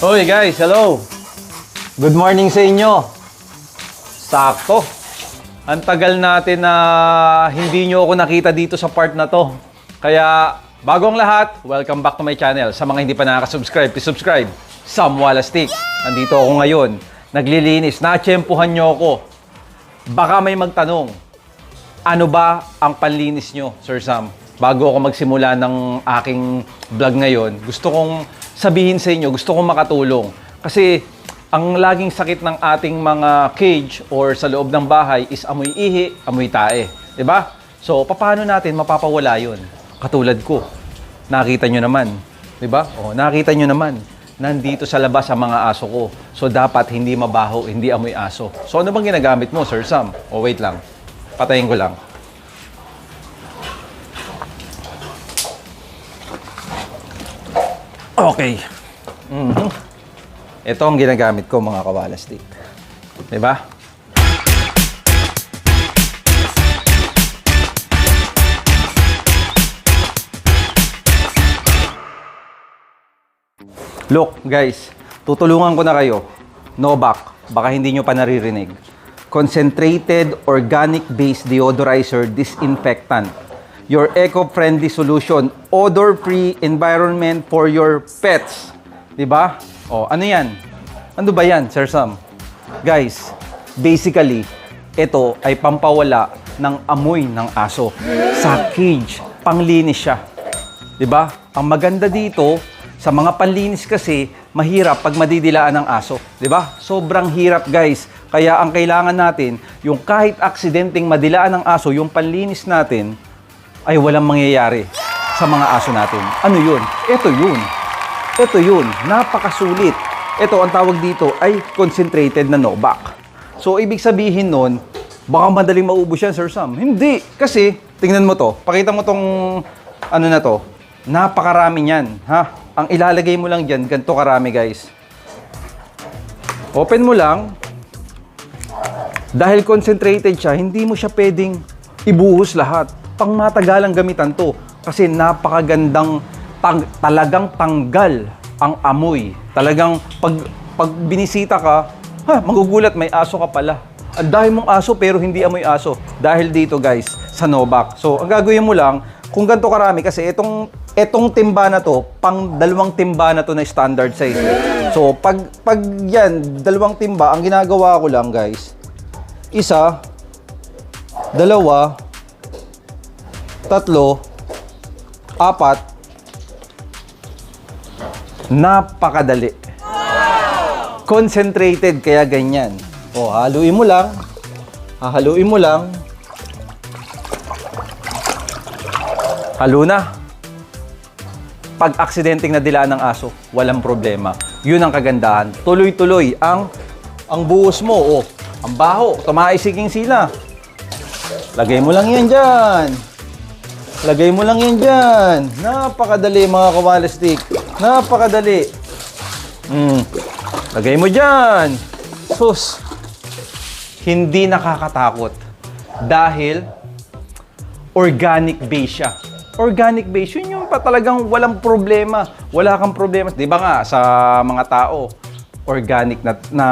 Hoy guys, hello! Good morning sa inyo. Sakto. Ang tagal natin na hindi nyo ako nakita dito sa part na to. Kaya, bago ang lahat, welcome back to my channel. Sa mga hindi pa nakaka-subscribe, please subscribe. Sam Walastik. Andito ako ngayon. Naglilinis. Natsyempuhan nyo ako. Baka may magtanong, ano ba ang panlinis nyo, Sir Sam? Bago ako magsimula ng aking vlog ngayon, gusto kong sabihin sa inyo, gusto kong makatulong. Kasi ang laging sakit ng ating mga cage or sa loob ng bahay is amoy ihi, amoy tae. 'Di ba? So, paano natin mapapawala 'yon? Katulad ko. Nakita nyo naman. 'Di ba? O, nakita nyo naman. Nandito sa labas ang mga aso ko. So, dapat hindi mabaho, hindi amoy aso. So, ano bang ginagamit mo, Sir Sam? O, wait lang. Patayin ko lang. Okay. Ito ang ginagamit ko, mga kawalastik. Diba? Look, guys. Tutulungan ko na kayo. Novak. Baka hindi nyo pa naririnig. Concentrated Organic-Based Deodorizer Disinfectant. Your eco-friendly solution, odor-free environment for your pets. Diba? O, ano yan? Ano ba yan, Sir Sam? Guys, basically, ito ay pampawala ng amoy ng aso. Sa cage, panglinis siya. Diba? Ang maganda dito, sa mga panlinis kasi, mahirap pag madidilaan ng aso. Diba? Sobrang hirap, guys. Kaya ang kailangan natin, yung kahit aksidenteng madilaan ng aso, yung panlinis natin, ay walang mangyayari sa mga aso natin. Ano yun? Ito yun. Ito yun. Napakasulit. Ito, ang tawag dito ay concentrated na Novak. So, ibig sabihin nun, baka madaling maubos yan, Sir Sam. Hindi. Kasi, tingnan mo to. Pakita mo tong, ano na to. Napakarami yan. Ha? Ang ilalagay mo lang dyan, ganito karami, guys. Open mo lang. Dahil concentrated siya, hindi mo siya pwedeng ibuhos lahat. Pangmatagalang gamitan to kasi napakagandang talagang tanggal ang amoy. Talagang pag binisita ka, magugulat may aso ka pala. Ang dahil mong aso pero hindi amoy aso. Dahil dito, guys, sa Novak. So, ang gagawin mo lang, kung ganito karami kasi etong timba na to, pang 2 timba na to na standard size. So, pag yan, 2 timba, ang ginagawa ko lang, guys, 1, 2, 3, 4. Napakadali. Concentrated kaya ganyan. O, haluin mo lang. Hahaluin mo lang. Halo na. Pag aksidenteng nadilaan ng aso, walang problema. Yun ang kagandahan. Tuloy-tuloy ang buhos mo. O, ang baho. Tumaisiking sila. Lagay mo lang yan dyan. Lagay mo lang yan dyan. Napakadali, mga kawalastik. Napakadali. Lagay mo dyan. Sus. Hindi nakakatakot. Dahil organic base siya. Organic base, yun yung talagang walang problema. Wala kang problema. Di ba nga, sa mga tao, organic na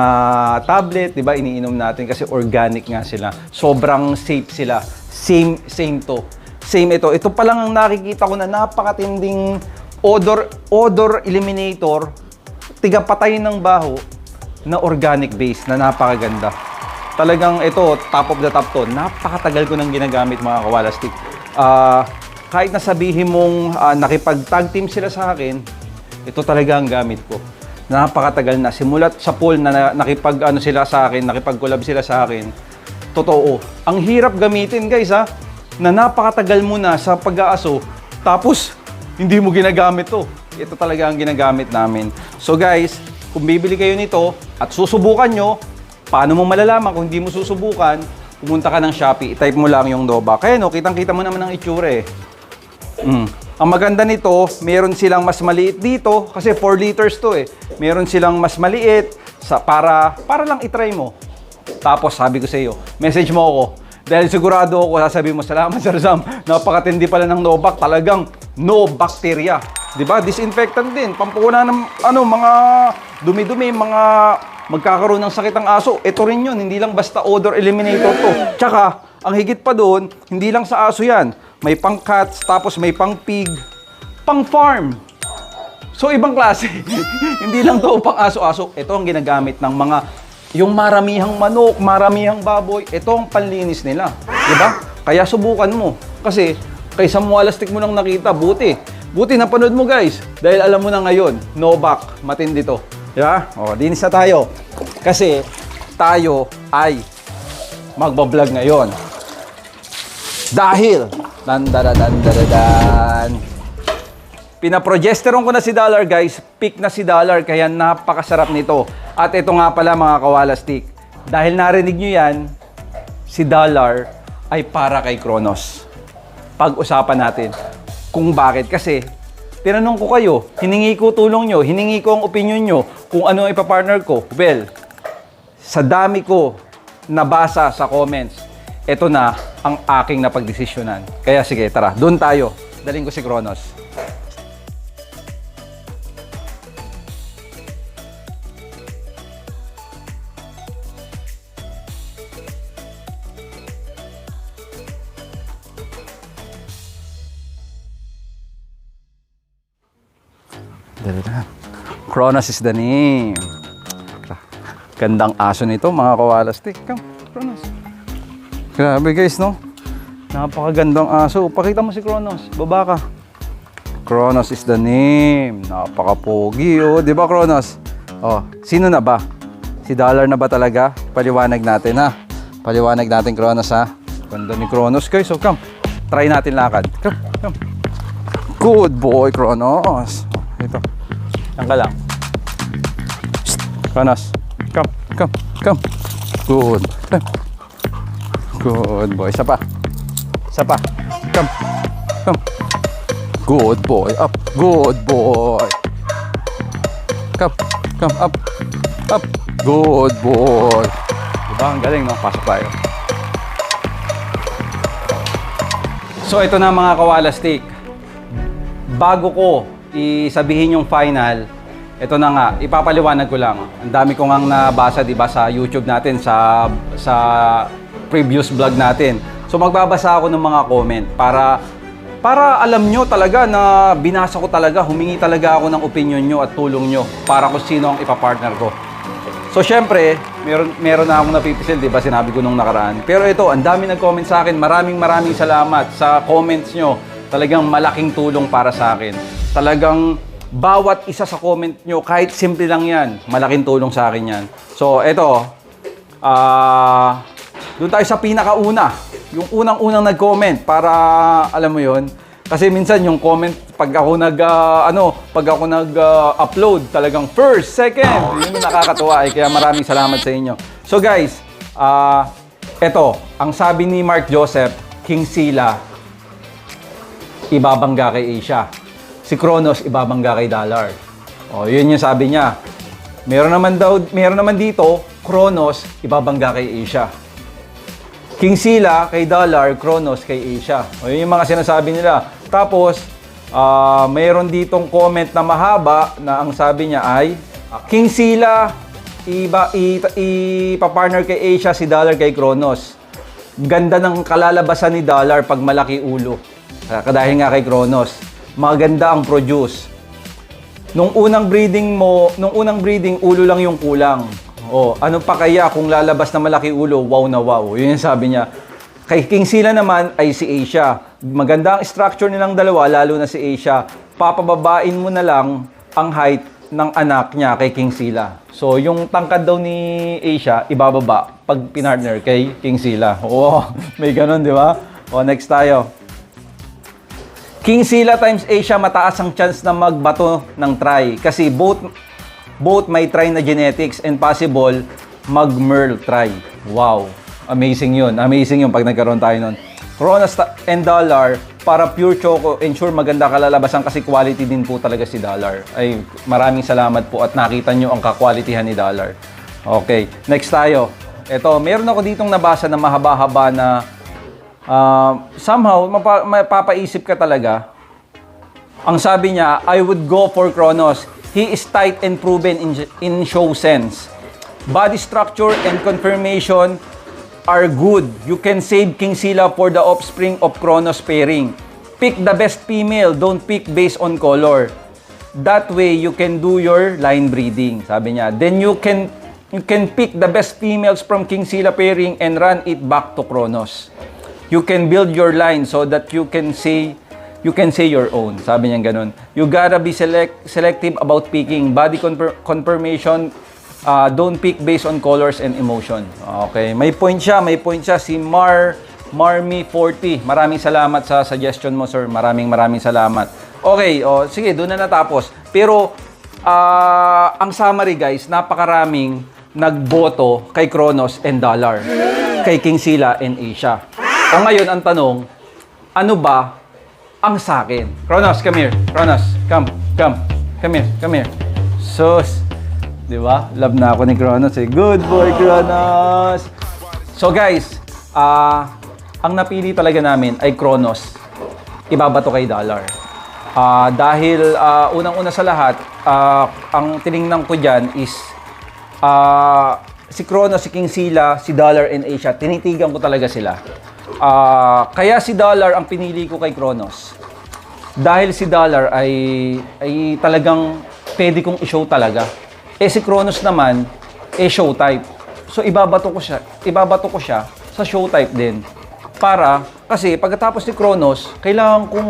tablet, 'di ba? Iniinom natin kasi organic nga sila. Sobrang safe sila. Same to. Same ito. Ito pa lang ang nakikita ko na napakatinding odor eliminator, tigapatay ng baho na organic base na napakaganda. Talagang ito, top of the top to. Napakatagal ko nang ginagamit, mga kawalastik. Kahit na sabihin mong nakipag-tag team sila sa akin, ito talaga ang gamit ko. Napakatagal na. Simulat sa pool na sila sa akin, nakipag-collab sila sa akin. Totoo. Ang hirap gamitin, guys, ha? Na napakatagal mo na sa pag-aaso, tapos hindi mo ginagamit to. Ito talaga ang ginagamit namin. So, guys, kung bibili kayo nito at susubukan nyo, paano mo malalaman kung hindi mo susubukan? Pumunta ka ng Shopee, i-type mo lang yung Novak. Kaya no, kitang-kita mo naman ang itsura eh. Ang maganda nito, meron silang mas maliit dito kasi 4 liters to eh. Meron silang mas maliit para lang i-try mo. Tapos sabi ko sa iyo, message mo ako. Dahil sigurado ako, sasabihin mo, salamat Sir Sam, napakatindi pala ng Novak, talagang no bacteria. 'Di ba? Disinfectant din. Pampuna ng mga dumi-dumi, mga magkakaroon ng sakit ang aso. Ito rin 'yun, hindi lang basta odor eliminator 'to. Tsaka, ang higit pa doon, hindi lang sa aso 'yan. May pang cats, tapos may pang pig, pang farm. So, ibang klase. Hindi lang 'to pang aso-aso. Ito ang ginagamit ng mga yung maramihang manok, maramihang baboy. Ito ang panlinis nila. 'Di ba? Kaya subukan mo. Kasi, kaysa Mualastic mo lang nakita, buti napanood mo guys. Dahil alam mo na ngayon, Novak, matindi to. Diba? O, linis na tayo. Kasi, tayo ay magbablog ngayon. Dahil, pinaprogesteron ko na si Dollar guys. Peak na si Dollar, kaya napakasarap nito. At ito nga pala mga Koalastic. Dahil narinig nyo yan, si Dollar ay para kay Kronos. Pag-usapan natin kung bakit. Kasi, tinanong ko kayo, hiningi ko tulong nyo, hiningi ko ang opinion nyo, kung ano ang ipapartner ko. Well, sa dami ko nabasa sa comments, ito na ang aking napagdesisyonan. Kaya sige, tara, doon tayo. Daling ko si Kronos. Kronos is the name. Gandang aso nito mga Koalastic. Come, Kronos. Grabe guys, no? Napakagandang aso. Pakita mo si Kronos. Baba ka. Kronos is the name. Napaka-pogi, oh. Di ba, Kronos? Oh, sino na ba? Si Dollar na ba talaga? Paliwanag natin, ha? Paliwanag natin, Kronos, ha? Ganda ni Kronos, guys. So, come. Try natin lakad. Come, come. Good boy, Kronos. Oh, ito. Yan ka lang. Psst. Kronos. Come, come, come. Good. Good boy. Isa pa. Isa pa. Come. Come. Good boy. Up. Good boy. Come. Come. Up. Up. Good boy. Diba? Ang galing, no? Pasok tayo. So, ito na mga Koalastic. Bago ko isabihin yung final, ito na nga, ipapaliwanag ko lang. Ang dami ko ngang nabasa, di ba, sa YouTube natin, sa previous vlog natin. So magbabasa ako ng mga comment para alam nyo talaga na binasa ko talaga, humingi talaga ako ng opinion nyo at tulong nyo para kung sino ang ipapartner ko. So syempre, meron na akong napipisil, di ba, sinabi ko nung nakaraan. Pero ito, ang dami nag-comment sa akin. Maraming salamat sa comments nyo. Talagang malaking tulong para sa akin. Talagang bawat isa sa comment nyo, kahit simple lang yan, malaking tulong sa akin yan. So, eto, doon tayo sa pinakauna. Yung unang-unang nag-comment para, alam mo yon. Kasi minsan yung comment, pag ako nag-upload, talagang first, second, yun yung nakakatuwa. Kaya maraming salamat sa inyo. So guys, eto, ang sabi ni Mark Joseph, King Sila, ibabangga kay Asia. Si Kronos, ibabangga kay Dollar. O, yun yung sabi niya. Meron naman dito, Kronos, ibabangga kay Asia. King Sila kay Dollar, Kronos kay Asia. O, yun yung mga sinasabi nila. Tapos, mayroon ditong comment na mahaba na ang sabi niya ay, King Sila, ipapartner kay Asia, si Dollar kay Kronos. Ganda ng kalalabasan ni Dollar pag malaki ulo. Dahil nga kay Kronos. Maganda ang produce. Nung unang breeding, ulo lang yung kulang. O, ano pa kaya kung lalabas na malaki ulo, wow na wow. Yun yung sabi niya. Kay King Sila naman ay si Asia. Maganda ang structure nilang dalawa, lalo na si Asia. Papababain mo na lang ang height ng anak niya kay King Sila. So, yung tangkad daw ni Asia, ibababa pag pinartner kay King Sila. Oo, may ganun, di ba? O, next tayo. King Sila times Asia, mataas ang chance na magbato ng try. Kasi both may try na genetics and possible mag-merl try. Wow. Amazing yun. Amazing yun pag nagkaroon tayo nun. Kronos and Dollar, para pure choco, ensure maganda kalalabasan kasi quality din po talaga si Dollar. Ay, maraming salamat po at nakita nyo ang kakwalitihan ni Dollar. Okay, next tayo. Ito, meron ako ditong nabasa na mahaba-haba na somehow, mapapaisip ka talaga, Ang sabi niya, I would go for Kronos. He is tight and proven in show sense. Body structure and confirmation are good. You can save King Sila for the offspring of Kronos pairing. Pick the best female, don't pick based on color. That way, you can do your line breeding, sabi niya. Then you can pick the best females from King Sila pairing and run it back to Kronos. You can build your line so that you can say your own. Sabi niya ganun. You gotta be selective about picking. Body confirmation, don't pick based on colors and emotion. Okay, may point siya. Si Marmy40. Maraming salamat sa suggestion mo, sir. Maraming salamat. Okay, sige, doon na natapos. Pero, ang summary, guys, napakaraming nagboto kay Kronos and Dollar. Kay King Sila and Asia. O ngayon, ang tanong, ano ba ang sa akin? Kronos, come here. Kronos, come here. Sus. Di ba? Love na ako ni Kronos eh. Good boy, Kronos. So guys, ang napili talaga namin ay Kronos. Ibabato kay Dollar. Dahil unang-una sa lahat, ang tiningnan ko dyan is si Kronos, si King Sila, si Dollar and Asia. Tinitigan ko talaga sila. Kaya si Dollar ang pinili ko kay Kronos. Dahil si Dollar ay talagang pwede kong i-show talaga. Si Kronos naman, show type. So ibabato ko siya sa show type din. Kasi pagkatapos ni Kronos, kailangan kong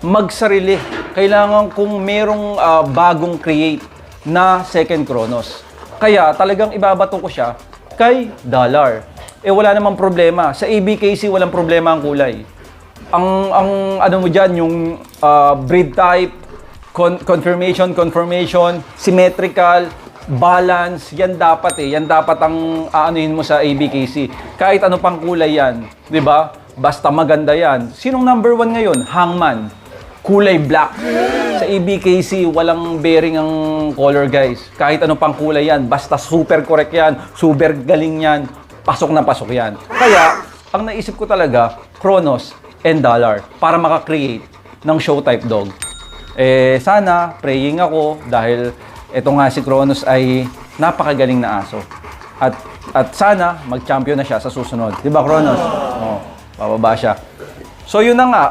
magsarili. Kailangan kong merong bagong create na second Kronos. Kaya talagang ibabato ko siya kay Dollar. Wala namang problema. Sa ABKC, walang problema ang kulay. Ang ano mo dyan, yung breed type, confirmation, symmetrical, balance, yan dapat Yan dapat ang aanuhin mo sa ABKC. Kahit ano pang kulay yan, di ba? Basta maganda yan. Sinong number 1 ngayon? Hangman. Kulay black. Sa ABKC, walang bearing ang color, guys. Kahit ano pang kulay yan, basta super correct yan, super galing yan, pasok na pasok yan. Kaya, ang naisip ko talaga, Kronos and Dollar para maka-create ng show type dog. Sana, praying ako dahil ito nga si Kronos ay napakagaling na aso. At sana, mag-champion na siya sa susunod. Diba, Kronos? Bababa siya. So, yun na nga.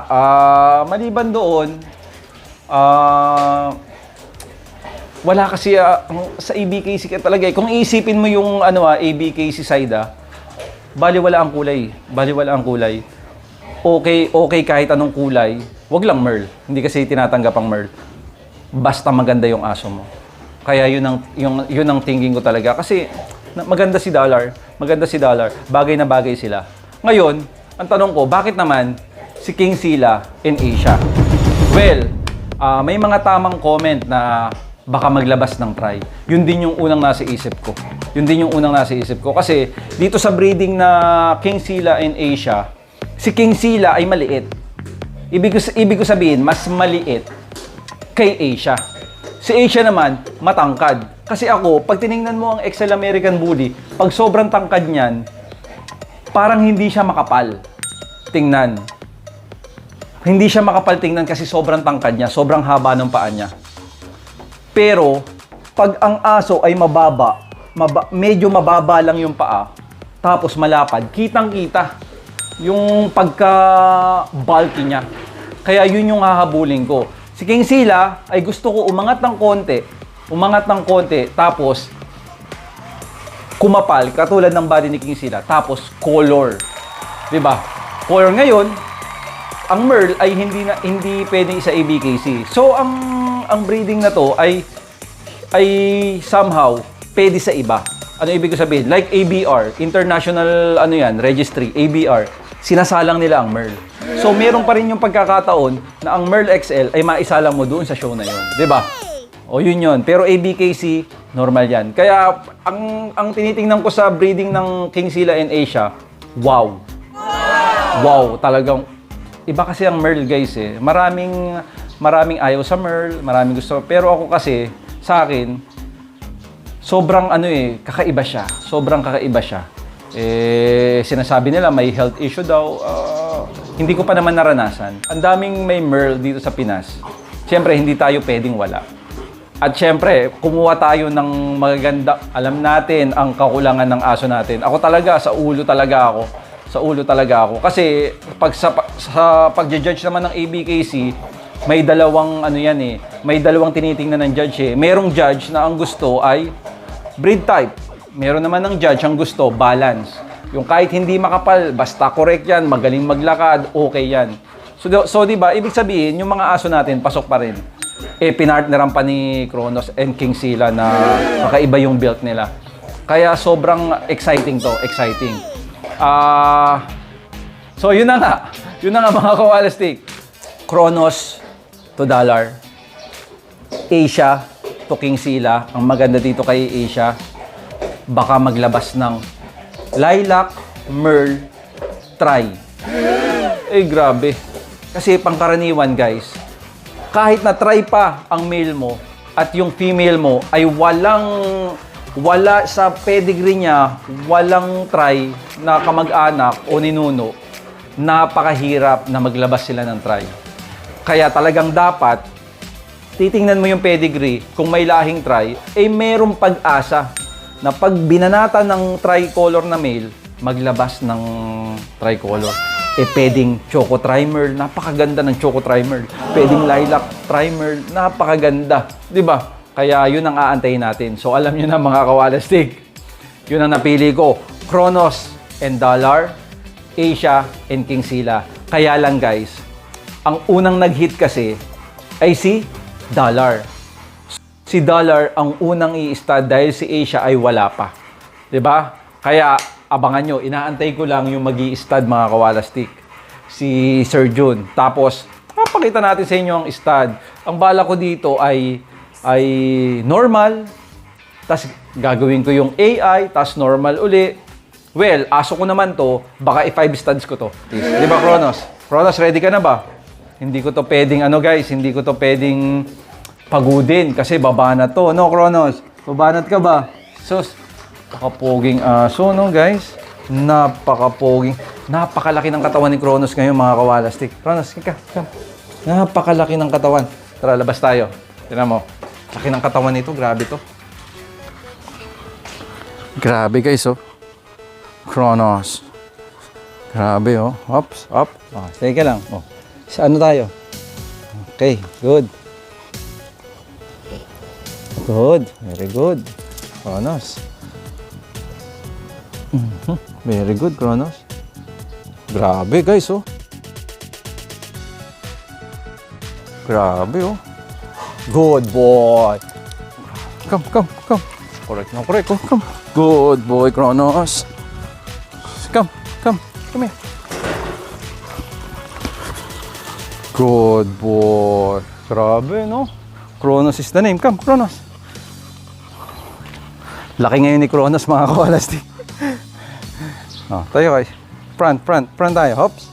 Maliban doon, wala kasi sa ABKC ka talaga. Kung iisipin mo yung ABKC side, baliwala ang kulay. Okay kahit anong kulay. Wag lang Merl. Hindi kasi tinatanggap ang Merl. Basta maganda yung aso mo. Kaya yun ang thinking ko talaga. Kasi maganda si Dollar. Bagay na bagay sila. Ngayon, ang tanong ko, bakit naman si King Sila in Asia? Well, may mga tamang comment na baka maglabas ng try. Yun din yung unang nasa isip ko. Kasi dito sa breeding na King Sila in Asia, si King Sila ay maliit. Ibig ko sabihin, mas maliit kay Asia. Si Asia naman, matangkad. Kasi ako, pag tiningnan mo ang XL American Bully, pag sobrang tangkad niyan, parang hindi siya makapal tingnan. Hindi siya makapal tingnan kasi sobrang tangkad niya, sobrang haba ng paa niya. Pero, pag ang aso ay medyo mababa lang yung paa, tapos malapad, kitang-kita yung pagka-bulky niya. Kaya yun yung hahabulin ko. Si King Sila ay gusto ko umangat ng konti, tapos kumapal, katulad ng body ni King Sila, tapos color. Diba? Color ngayon, ang Merl ay hindi pwedeng sa ABKC. So, ang breeding na to ay somehow pwede sa iba. Ano ibig ko sabihin? Like ABR, International Registry, ABR, sinasalang nila ang Merl. So, meron pa rin yung pagkakataon na ang Merl XL ay maisalang mo doon sa show na yun. Diba? O yun yun. Pero ABKC, normal yan. Kaya, ang tinitingnan ko sa breeding ng King Sila in Asia, wow. Wow, talagang iba kasi ang Merl, guys eh. Maraming ayaw sa Merl, maraming gusto. Pero ako kasi, sa akin, sobrang kakaiba siya. Sobrang kakaiba siya. Sinasabi nila may health issue daw. Hindi ko pa naman naranasan. Ang daming may Merl dito sa Pinas. Siyempre, hindi tayo pwedeng wala. At siyempre, kumuha tayo ng magaganda. Alam natin ang kakulangan ng aso natin. Ako talaga, sa ulo talaga ako. Sa ulo talaga ako. Kasi sa pagja-judge naman ng ABKC, may dalawang ano yan eh. May dalawang tinitingnan ng judge eh. Merong judge na ang gusto ay breed type. Meron naman ng judge ang gusto balance. Yung kahit hindi makapal, basta correct yan, magaling maglakad, okay yan. So di ba, ibig sabihin, yung mga aso natin, pasok pa rin. Pinartneran pa ni Kronos and King Sila na kakaiba yung build nila. Kaya sobrang exciting to, exciting. So yun na nga mga kawalastik. Kronos to Dollar. Asia to King Sila. Ang maganda dito kay Asia, baka maglabas ng Lilac, Merle, Tri. Grabe. Kasi pangkaraniwan guys, kahit na try pa ang male mo at yung female mo ay wala sa pedigree niya, walang try na kamag-anak o ninuno, napakahirap na maglabas sila ng try. Kaya talagang dapat titingnan mo yung pedigree, kung may lahing try, merong pag-asa na pag binanata ng tricolor na male, maglabas ng tricolor. Pwedeng Choco Tri-Merle, napakaganda ng Choco Tri-Merle. Pwedeng Lilac Tri-Merle, napakaganda. Di ba? Kaya yun ang aantayin natin. So alam nyo na mga kawalastik, yun ang napili ko. Kronos and Dollar, Asia and King Sila. Kaya lang guys, ang unang nag-hit kasi ay si Dollar. Si Dollar ang unang i-stud dahil si Asia ay wala pa. Di ba? Kaya abangan nyo, inaantay ko lang yung magi-stud mga kawalastik. Si Sir Jun. Tapos, papakita natin sa inyo ang stud. Ang bala ko dito ay normal. Tapos gagawin ko yung AI, tapos normal uli. Well, aso ko naman to, baka i-5 studs ko to. Di ba, Kronos? Kronos, ready ka na ba? Hindi ko to pwedeng, hindi ko to pwedeng pagudin kasi baba na to. No, Kronos? Babanat ka ba? Sus, napakapoging aso, no, guys? Napakapoging. Napakalaki ng katawan ni Kronos ngayon, mga kawalastik. Kronos, come. Napakalaki ng katawan. Tara, labas tayo. Tignan mo. Laki ng katawan nito. Grabe to. Grabe, guys, oh. Kronos. Grabe, oh. Ops, up. Oh, stay ka lang. Oh. Sa ano tayo? Okay, good. Good. Very good. Kronos. Very good, Kronos. Grabe, guys, oh. Grabe, oh. Good boy. Come. Correct, oh. Come. Good boy, Kronos. Come here. Good boy. Grabe, no? Kronos is the name. Come, Kronos. Laki ngayon ni Kronos, mga kawalastik. Oh, tayo guys. Front tayo. Hops.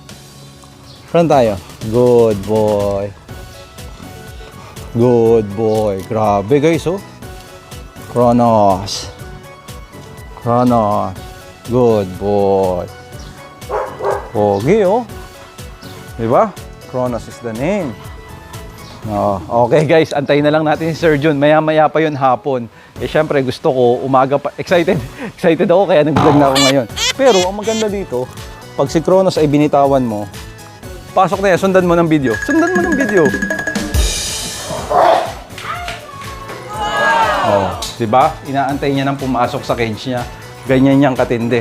Front tayo. Good boy. Good boy. Grabe guys, oh. Kronos. Good boy. Pogi, oh. Diba? Kronos is the name. Oh, okay guys, antayin na lang natin si Sir Jun. Maya-maya pa yun hapon. Syempre gusto ko umaga pa. Excited ako kaya nag-vlog na ako ngayon. Pero ang maganda dito, pag si Kronos ay binitawan mo, pasok na yan, sundan mo ng video. Oh, diba? Inaantay niya nang pumasok sa cage niya. Ganyan niyang katindi.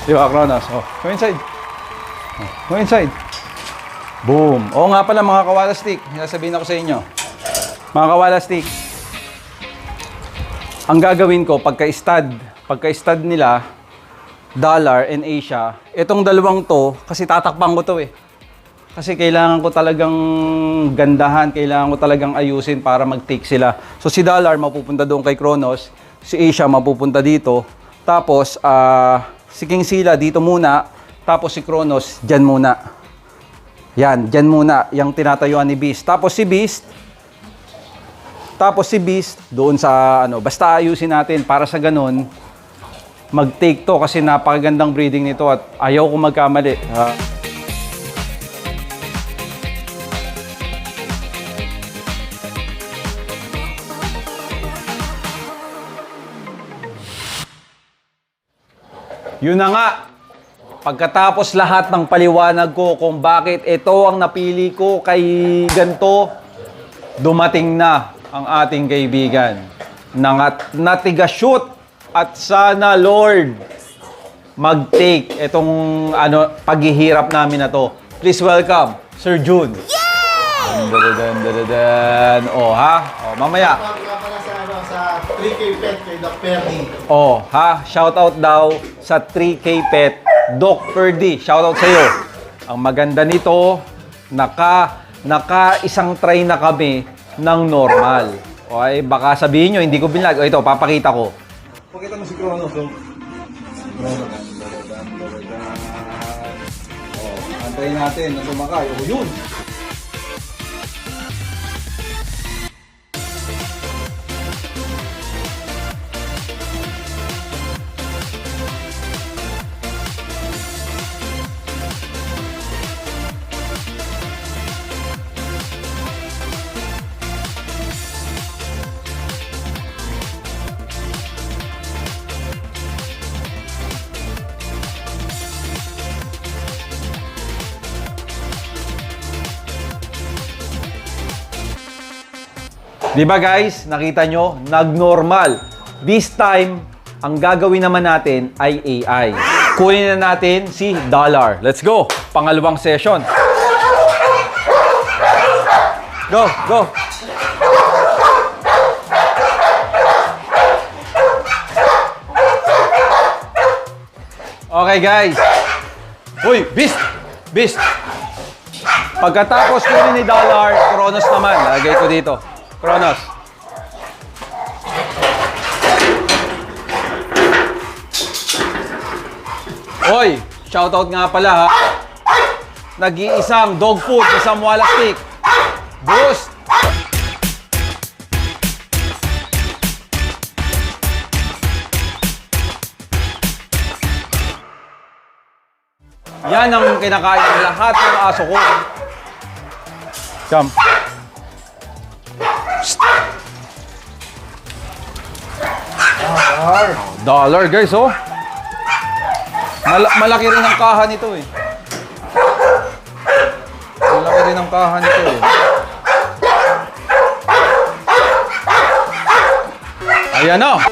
Diba, Kronos? Oh, go inside. Boom. Oo nga pala mga kawalastik, sasabihin ako sa inyo. Mga kawalastik, ang gagawin ko pagka-stud nila, Dollar and Asia, itong dalawang to, kasi tatakpan ko to eh. Kasi kailangan ko talagang gandahan, kailangan ko talagang ayusin para mag-take sila. So si Dollar mapupunta doon kay Kronos, si Asia mapupunta dito, tapos si King Sila dito muna, tapos si Kronos dyan muna. Yan, dyan muna, yung tinatayuan ni Beast. Tapos si Beast, doon sa, basta ayusin natin para sa ganun, mag-take to kasi napakagandang breeding nito at ayaw ko magkamali. Yun na nga. Pagkatapos lahat ng paliwanag ko kung bakit ito ang napili ko kay ganto, dumating na ang ating kaibigan. Natiga-shoot at sana, Lord, mag-take itong paghihirap namin na to. Please welcome, Sir June. Yeah! Oh, ha? Oh, mamaya. Sa 3K Pet kay Doc Perdi. Oh, ha? Shoutout daw sa 3K Pet, Doc Perdi. Shoutout sa iyo. Ang maganda nito, naka isang try na kami ng normal. Okay, baka sabihin nyo, hindi ko binlag. O ito, papakita ko. Pakita mo si Kronos. Oh, antayin natin na sumakay. O, yun. Di ba guys, nakita nyo, nag-normal. This time, ang gagawin naman natin ay AI. Kunin na natin si Dollar. Let's go! Pangalawang session. Go, go! Okay guys. Uy, beast! Beast! Pagkatapos kunin ni Dollar, Kronos naman. Lagay ko dito. Kronos. Hoy, shoutout nga pala ha. Nag-iisang dog food, isang wala stick. Boost! Yan ang kinakain ng lahat ng aso ko. Come. Dollar guys, oh. Malaki rin ang kaha nito eh. Malaki rin ang kaha nito eh. Ayan na.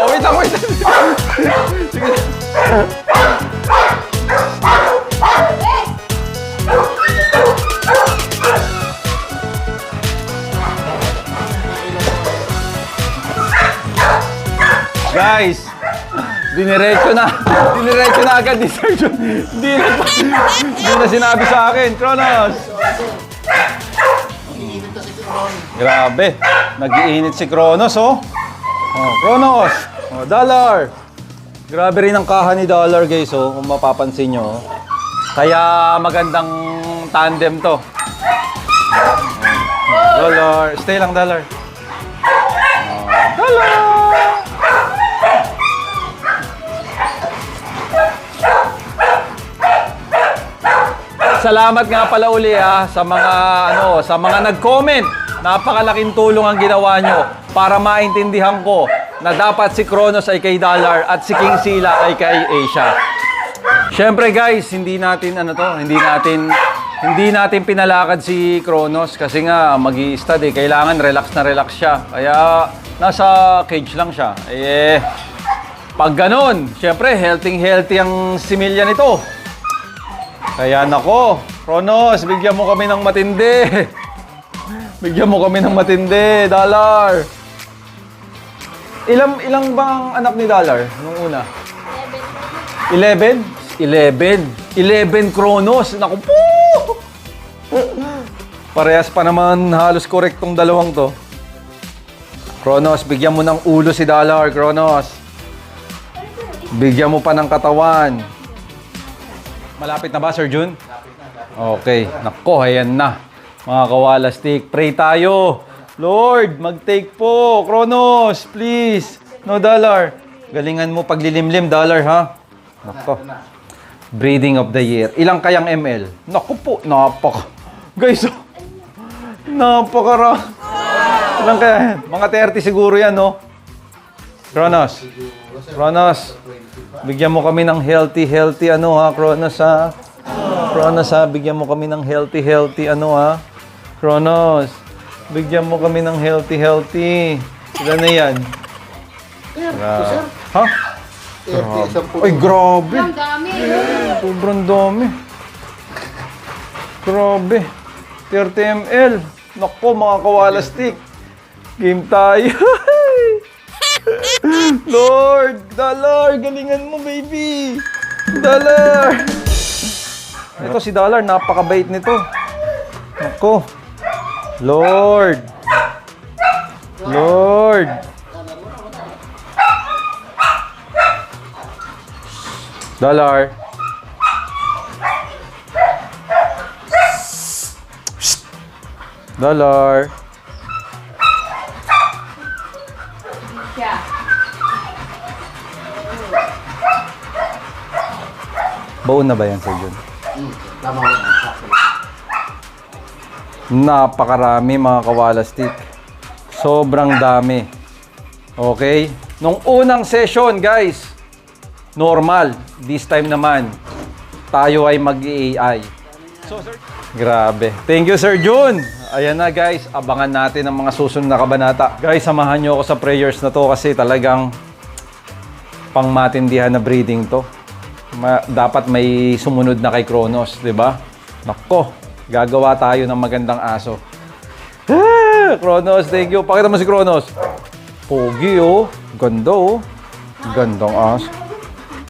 Wait lang. Sige. Guys, diniretso na agad ni Sir John. Hindi na sinabi sa akin, Kronos. Grabe, nag-iinit si Kronos, oh. Oh, Kronos. Oh, Dollar. Grabe rin ang kaha ni Dollar, guys, oh, kung mapapansin nyo. Kaya magandang tandem to. Dollar. Stay lang, Dollar. Dollar. Salamat nga pala uli sa mga nag-comment. Napakalaking tulong ang ginawa nyo para maintindihan ko na dapat si Kronos ay kay Dollar at si King Sila ay kay Asia. Syempre guys, hindi natin pinalakad si Kronos kasi nga mag-i-stud kailangan relax na relax siya. Kaya nasa cage lang siya. Pag ganun, syempre healthy ang similya nito. Kaya nako, Kronos, bigyan mo kami ng matindi. Bigyan mo kami ng matindi, Dollar. Ilang bang anak ni Dollar nung una? 11. 11 Kronos. Naku po! Parehas pa naman halos correct tong dalawang to. Kronos, bigyan mo ng ulo si Dollar, Kronos. Bigyan mo pa ng katawan. Malapit na ba, Sir Jun? Malapit na. Okay. Nako, ayan na. Mga kawala stick, pray tayo. Lord, mag-take po. Kronos, please. No, Dollar. Galingan mo paglilimlim, Dollar, ha? Nako. Breeding of the year. Ilang kayang ml? Naku po, Guys, napakara. Ilang kaya yan? Mga 30 siguro yan, no? Kronos. Kronos. Bigyan mo kami ng healthy, ano ha, Kronos ha? Kronos ha, bigyan mo kami ng healthy, ano ha? Kronos. Bigyan mo kami ng healthy. Ilan na yan? Ha? Ay, grabe. Ang dami. Sobrang dami. Grabe. 30 ml. Naku, mga kawala stick. Game tayo. Lord! Dollar! Galingan mo, baby! Dollar! Ito si Dollar, napakabait nito. Naku. Lord! Lord! Dollar! Dollar! Siya. Baon na ba yan, Sir Jun? Tama mo. Napakarami mga kawala stick. Sobrang dami. Okay? Nung unang session, guys, normal. This time naman, tayo ay mag-AI. So, Sir... Grabe. Thank you, Sir Jun. Ayan na, guys. Abangan natin ang mga susunod na kabanata. Guys, samahan nyo ako sa prayers na to kasi talagang pangmatindihan na breeding to. Dapat may sumunod na kay Kronos, di ba? Nako, gagawa tayo ng magandang aso. Kronos, thank you. Pakita mo si Kronos. Pogi, oh. Ganda, oh. Gandang aso.